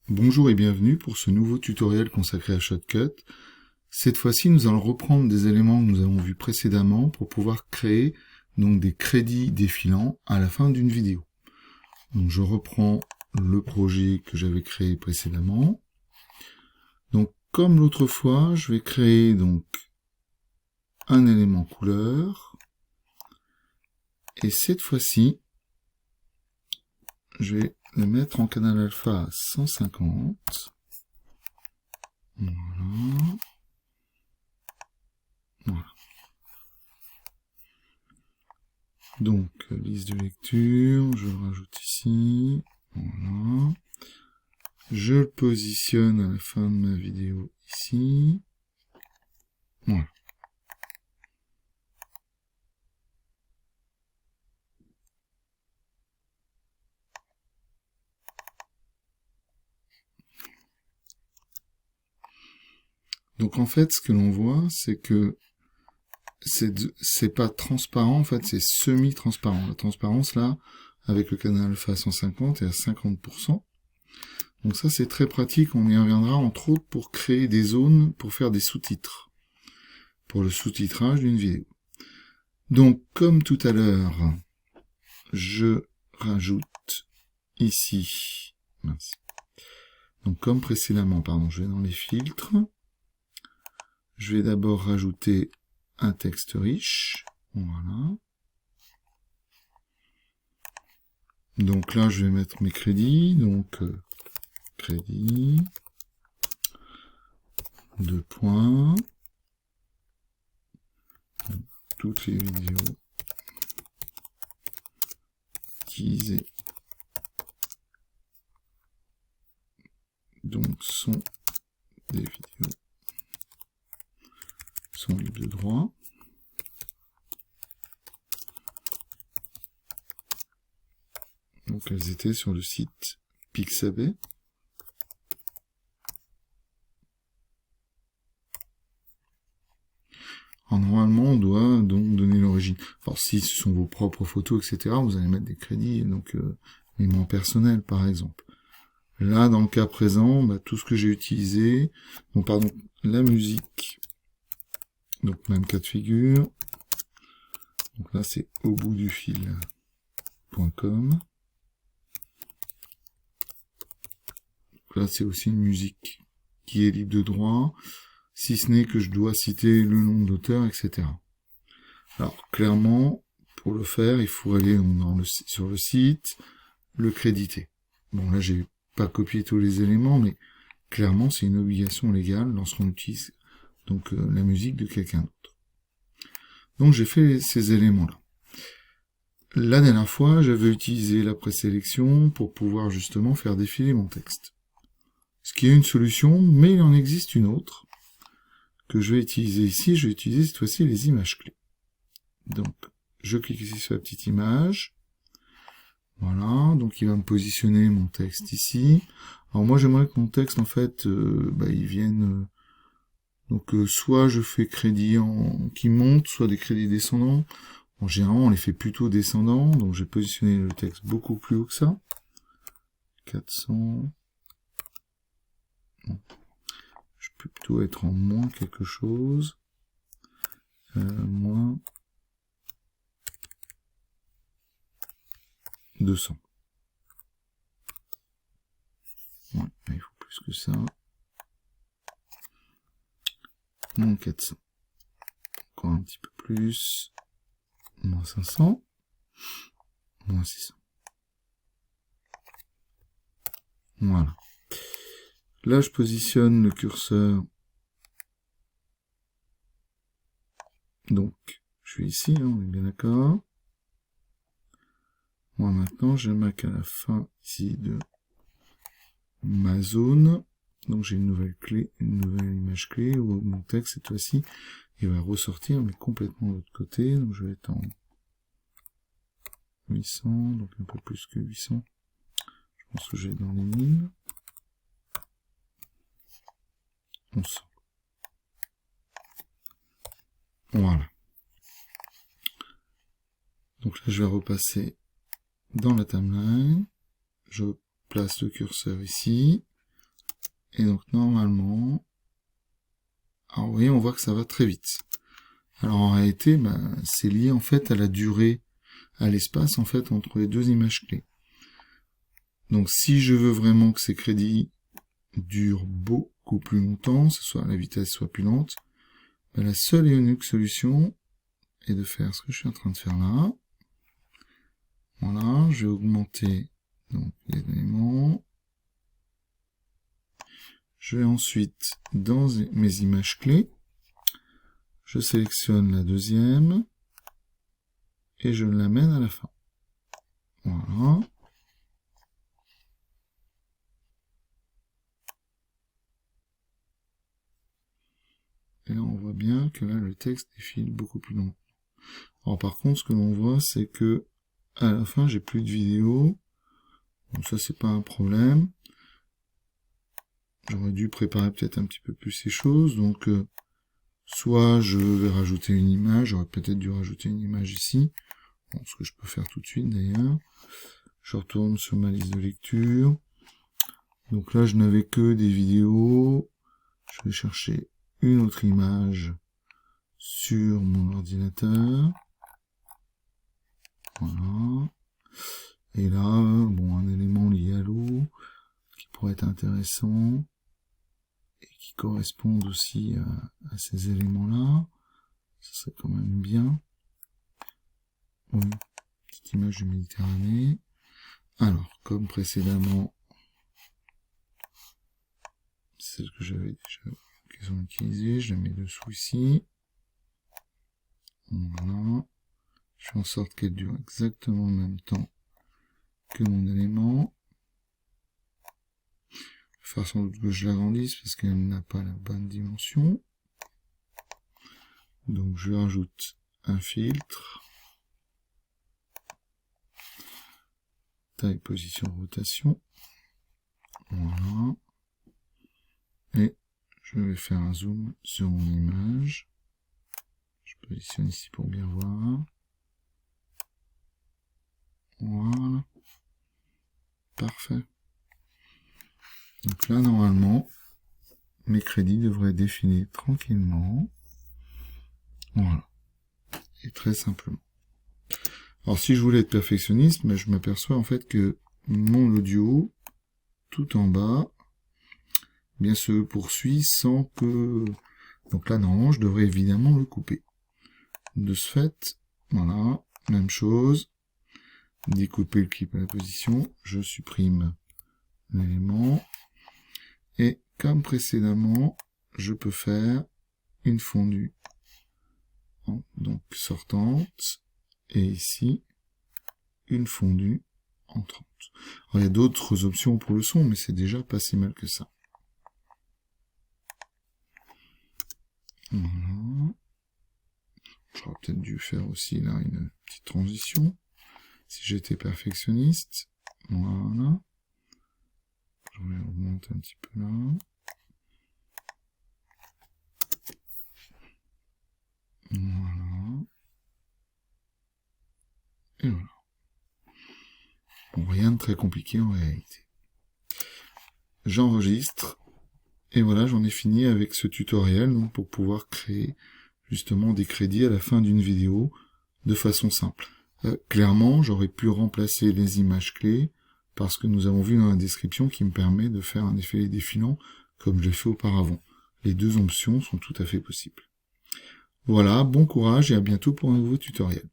Bonjour et bienvenue pour ce nouveau tutoriel consacré à Shotcut. Cette fois-ci, nous allons reprendre des éléments que nous avons vus précédemment pour pouvoir créer donc des crédits défilants à la fin d'une vidéo. Donc je reprends le projet que j'avais créé précédemment. Donc comme l'autre fois, je vais créer donc un élément couleur. Et cette fois-ci, je vais le mettre en canal alpha à 150. Voilà. Voilà. Donc, liste de lecture, je le rajoute ici. Voilà. Je le positionne à la fin de ma vidéo ici. Voilà. Donc en fait, ce que l'on voit, c'est que c'est pas transparent, en fait, c'est semi-transparent. La transparence, là, avec le canal alpha 150 est à 50%. Donc ça, c'est très pratique. On y reviendra, entre autres, pour créer des zones, pour faire des sous-titres. Pour le sous-titrage d'une vidéo. Donc, comme tout à l'heure, je rajoute ici, mince. Donc comme précédemment, pardon, je vais dans les filtres. Je vais d'abord rajouter un texte riche. Voilà. Donc là, je vais mettre mes crédits. Donc, crédit. 2 points. Toutes les vidéos utilisées donc sont des vidéos sont libres de droit. Donc elles étaient sur le site Pixabay. Alors, normalement, on doit donc donner l'origine. Alors si ce sont vos propres photos, etc., vous allez mettre des crédits, donc éléments personnels par exemple. Là, dans le cas présent, tout ce que j'ai utilisé, donc pardon, la musique, donc même cas de figure. Donc là, c'est au bout du fil.com. Donc là, c'est aussi une musique qui est libre de droit, si ce n'est que je dois citer le nom de l'auteur, etc. Alors, clairement, pour le faire, il faut aller sur le site, le créditer. Bon, là, j'ai pas copié tous les éléments, mais clairement, c'est une obligation légale lorsqu'on utilise donc la musique de quelqu'un d'autre. Donc, j'ai fait ces éléments-là. La dernière fois, j'avais utilisé la présélection pour pouvoir justement faire défiler mon texte. Ce qui est une solution, mais il en existe une autre que je vais utiliser ici. Je vais utiliser cette fois-ci les images clés. Donc, je clique ici sur la petite image. Voilà, donc il va me positionner mon texte ici. Alors moi, j'aimerais que mon texte, en fait, il vienne... soit je fais crédit qui monte, soit des crédits descendants. Bon, généralement, on les fait plutôt descendants, donc j'ai positionné le texte beaucoup plus haut que ça. 400... Bon. Je peux plutôt être en moins quelque chose. Moins 200. Ouais, il faut plus que ça. Moins 400. Encore un petit peu plus. Moins 500. Moins 600. Voilà. Là, je positionne le curseur. Donc, je suis ici, hein, on est bien d'accord. Moi, maintenant, je marque à la fin ici de ma zone. Donc, j'ai une nouvelle clé, une nouvelle image clé où mon texte, cette fois-ci, il va ressortir, mais complètement de l'autre côté. Donc, je vais être en 800, donc un peu plus que 800. Je pense que j'ai dans les 1000. 1100. Voilà. Donc là, je vais repasser dans la timeline. Je place le curseur ici. Et donc normalement, alors vous voyez, on voit que ça va très vite. Alors en réalité, c'est lié en fait à la durée, à l'espace en fait entre les deux images clés. Donc si je veux vraiment que ces crédits durent beaucoup plus longtemps, que soit la vitesse soit plus lente, la seule et unique solution est de faire ce que je suis en train de faire là. Voilà, je vais augmenter donc les éléments. Je vais ensuite dans mes images clés, je sélectionne la deuxième et je l'amène à la fin. Voilà. Et là, on voit bien que là, le texte défile beaucoup plus long. Alors par contre, ce que l'on voit, c'est que à la fin, j'ai plus de vidéo. Donc ça, c'est pas un problème. J'aurais dû préparer peut-être un petit peu plus ces choses. Donc, soit je vais rajouter une image. J'aurais peut-être dû rajouter une image ici. Bon, ce que je peux faire tout de suite d'ailleurs. Je retourne sur ma liste de lecture. Donc là, je n'avais que des vidéos. Je vais chercher une autre image sur mon ordinateur. Voilà. Et là, bon, un élément lié à l'eau qui pourrait être intéressant et qui correspond aussi à ces éléments-là. Ça serait quand même bien. Bon, petite image de Méditerranée. Alors, comme précédemment, celle que j'avais déjà utilisée, je la mets dessous ici. Voilà. Je fais en sorte qu'elle dure exactement le même temps que mon élément. Je vais faire sans doute que je l'agrandisse parce qu'elle n'a pas la bonne dimension. Donc je rajoute un filtre. Taille, position, rotation. Voilà. Et je vais faire un zoom sur mon image. Je positionne ici pour bien voir. Voilà. Parfait. Donc là, normalement, mes crédits devraient défiler tranquillement. Voilà. Et très simplement. Alors si je voulais être perfectionniste, je m'aperçois en fait que mon audio, tout en bas, bien se poursuit sans que... Donc là, normalement, je devrais évidemment le couper. De ce fait, voilà, même chose. Découper le clip à la position, je supprime l'élément. Et comme précédemment, je peux faire une fondue. Donc sortante. Et ici, une fondue entrante. Alors, il y a d'autres options pour le son, mais c'est déjà pas si mal que ça. Voilà. J'aurais peut-être dû faire aussi là une petite transition. Si j'étais perfectionniste. Voilà. Je vais augmenter un petit peu là. Voilà. Et voilà. Bon, rien de très compliqué en réalité. J'enregistre. Et voilà, j'en ai fini avec ce tutoriel donc pour pouvoir créer justement des crédits à la fin d'une vidéo de façon simple. Clairement, j'aurais pu remplacer les images clés parce que nous avons vu dans la description qui me permet de faire un effet défilant comme je l'ai fait auparavant. Les deux options sont tout à fait possibles. Voilà, bon courage et à bientôt pour un nouveau tutoriel.